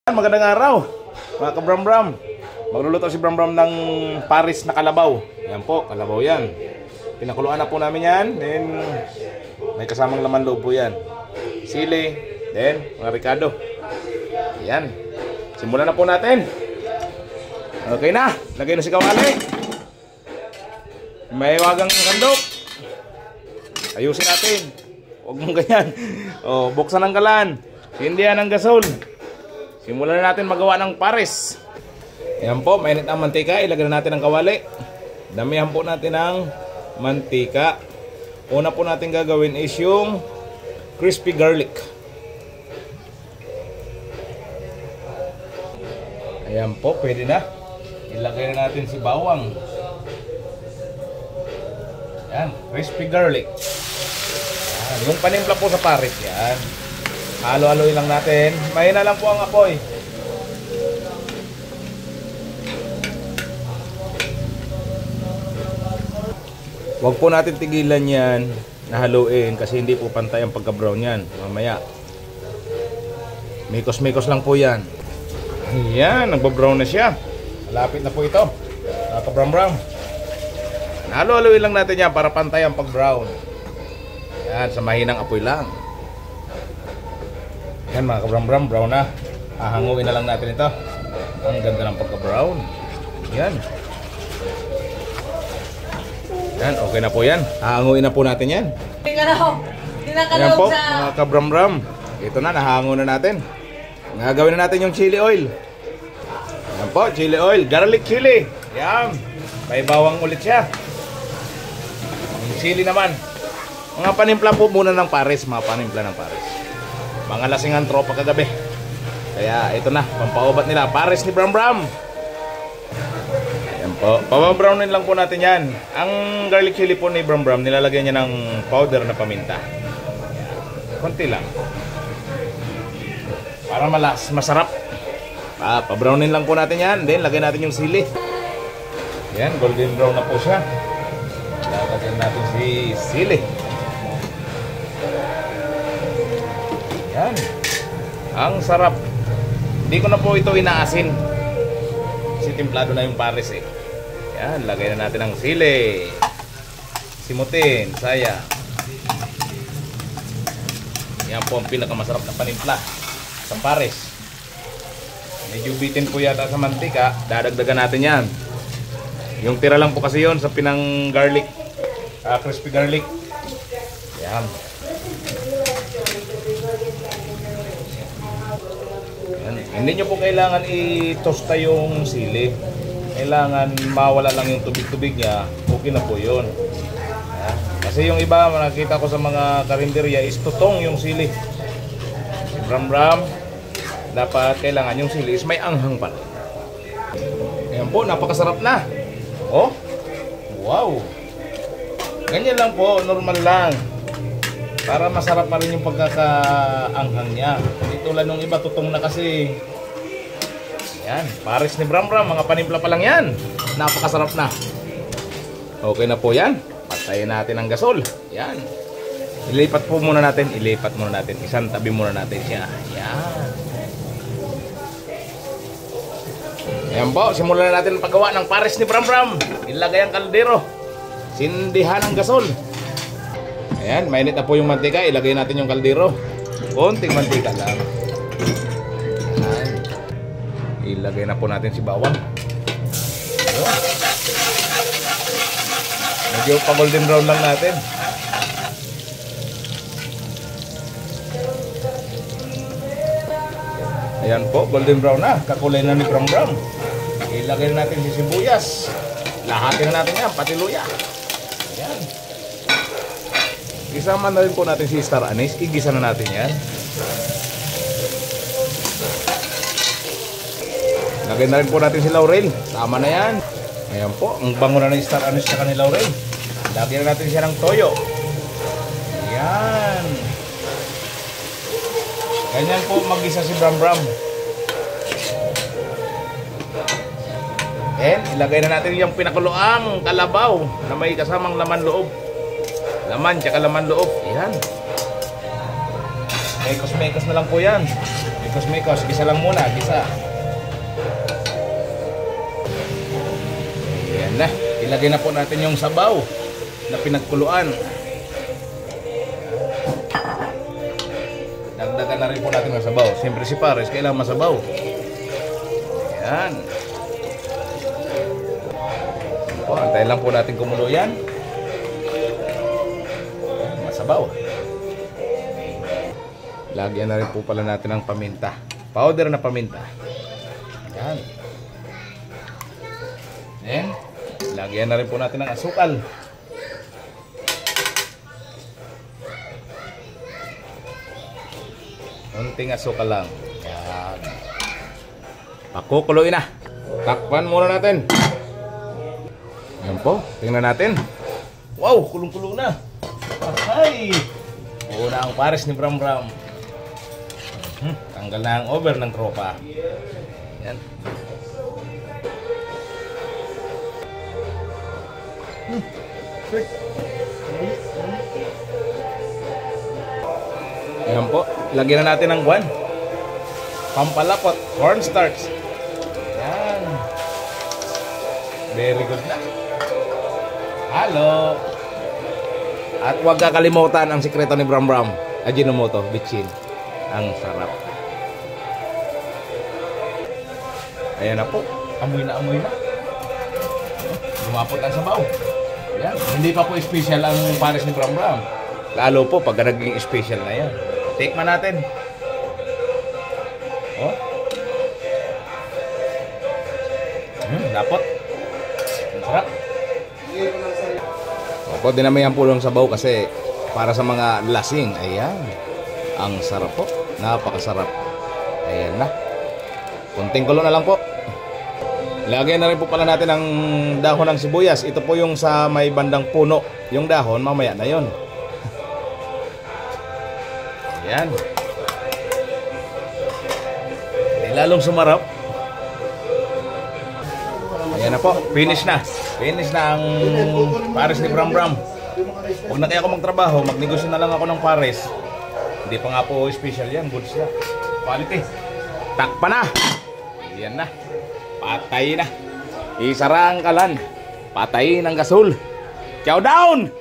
Magandang araw mga kabram-bram. Magluluto si Bram-Bram ng Paris na kalabaw. Yan po, kalabaw yan. Pinakuluan na po namin yan. Then may kasamang laman loob po yan. Sili, then mga ricado. Yan. Simulan na po natin. Okay na, lagay na si kawali. May wagang kandok. Ayusin natin. Huwag mong ganyan. O, buksan ang kalan. Hindihan ang gasol. Simulan na natin magawa ng Paris. Yan po, mainit ang mantika. Ilagay na natin ang kawali. Damihan po natin ang mantika. Una po natin gagawin is yung crispy garlic. Ayan po, pwede na. Ilagay na natin si bawang. Yan, crispy garlic. Yan, yung panimpla po sa Paris yan. Halo-haloin lang natin. Mahina lang po ang apoy. Huwag po natin tigilan yan na haluin kasi hindi po pantay ang pagka-brown yan. Mamaya. Mikos-mikos lang po yan. Ayan, nagbo-brown na siya. Malapit na po ito. Nakaka-brown-brown. Halo-haloin lang natin yan para pantay ang pag-brown. Yan, sa mahinang apoy lang. Yan mga kabram-bram, brown na. Hahanguin na lang natin ito. Ang ganda ng pagka-brown. Yan. Yan, okay na po yan. Hahanguin na po natin yan. Yan po mga kabram-bram. Ito na, nahango na natin. Gagawin na natin yung chili oil. Yan po, chili oil. Garlic chili. Yan. May bawang ulit siya. Yung chili naman. Mga panimpla po muna ng Paris. Mga panimpla ng Paris. Mga lasingan tropa kagabi. Kaya ito na, pampaubat nila. Paris ni Bram-Bram. Yan po. Pababrownin lang po natin yan. Ang garlic chili po ni Bram-Bram, nilalagyan niya ng powder na paminta. Konti lang. Para masarap. Pabrownin lang po natin yan. Then, lagyan natin yung sili. Yan, golden brown na po siya. Lagyan natin si sili. Yan. Ang sarap. Hindi ko na po ito inaasin. Kasi timplado na yung Paris eh. Yan. Lagay na natin ang sili. Simutin. Sayang. Yan po ang pinakamasarap na panimpla sa Paris. Medyo bitin po yata sa mantika. Dadagdagan natin yan. Yung tira lang po kasi yon sa pinang garlic. Crispy garlic. Yan. Hindi nyo po kailangan i-tosta yung sili. Kailangan mawala lang yung tubig-tubig niya. Okay na po yun. Kasi yung iba, nakita ko sa mga karinderya is tutong yung sili. Si Bram-Bram, dapat kailangan yung sili is may anghang pa. Ayan po, napakasarap na. Oh, wow. Ganyan lang po, normal lang. Para masarap pa rin yung pagkakaanghang niya. Hindi tulad nung iba, tutong na kasi. Yan, Paris ni Bram-Bram, mga panimpla pa lang yan. Napakasarap na. Okay na po yan. Patayin natin ang gasol. Yan. Ilipat po muna natin. Ilipat muna natin. Isang tabi muna natin siya. Yan. Yan po, simulan na natin ang paggawa ng Paris ni Bram-Bram. Ilagay ang kaldero. Sindihan ang gasol. Ayan, mainit na po yung mantika. Ilagay natin yung kaldero. Konting mantika lang. Ayan. Ilagay na po natin si bawang. Medyo pa golden brown lang natin. Ayan po, golden brown na. Kakulay na ni Bram-Bram. Ilagay na natin si sibuyas. Lahatin na natin yan, pati luya. Ayan. Isama na rin po natin si star anise. Igisa na natin yan. Lagay na rin po natin si laurel. Tama na yan. Ayan po. Ang bango na ng star anise sa kanila laurel. Lagyan na natin siya ng toyo. Ayan. Ganyan po mag-isa si Bram-Bram. And ilagay na natin yung pinakuluang kalabaw na may kasamang laman loob. Laman, tsaka laman loob. Ayan. Mekos-mekos na lang po yan. Mikos-mikos. Gisa lang muna. Gisa. Ayan na. Ilagay na po natin yung sabaw na pinagkuluan. Dagdagan na rin po natin ng sabaw. Siyempre si Pares, kailangan masabaw. Ayan. O, antayin lang po natin kumulo yan. Ayan, masabaw. Lagyan na rin po pala natin ng paminta. Powder na paminta. Ayan. Then, lagyan na rin po natin ng asukal. Kunting asukal lang. Ayan. Pakukuluin na. Takpan muna natin. Ayan po. Tingnan natin. Wow, kulong-kulo na. Ay! Una ang pares ni Bram Bram. Tanggal na ang over ng tropa. Ayan. Ayan po. Lagyan na natin ng guwan. Pampalapot. Cornstarch. Ayan. Very good na. Halo. At huwag kakalimutan ang sikreto ni Bram Bram. Ajinomoto, bitchin. Ang sarap. Ayan na po. Amoy na, amoy na. Lumapot ang sabaw. Ayan. Hindi pa po special ang pares ni Bram Bram. Lalo po pag naging special na yan. Tikman natin. Oh. Lapot. Ang sarap. Opo, dinamihan po ng sabaw kasi para sa mga lasing. Ayan. Ang sarap po. Napakasarap. Ayan na. Kunting kulo na lang po. Lagyan na rin po pala natin ang dahon ng sibuyas. Ito po yung sa may bandang puno. Yung dahon, mamaya na yon. Ayan. Lalong sumarap. Ayan na po. Finish na. Finish na ang pares ni Bram Bram. Huwag na kaya ako magtrabaho, magnegosyo na lang ako ng pares. Hindi pa nga po special yan. Goods na. Quality. Takpa na. Ayan na. Patay na. Isara ang kalan. Patay ng gasol. Chow down!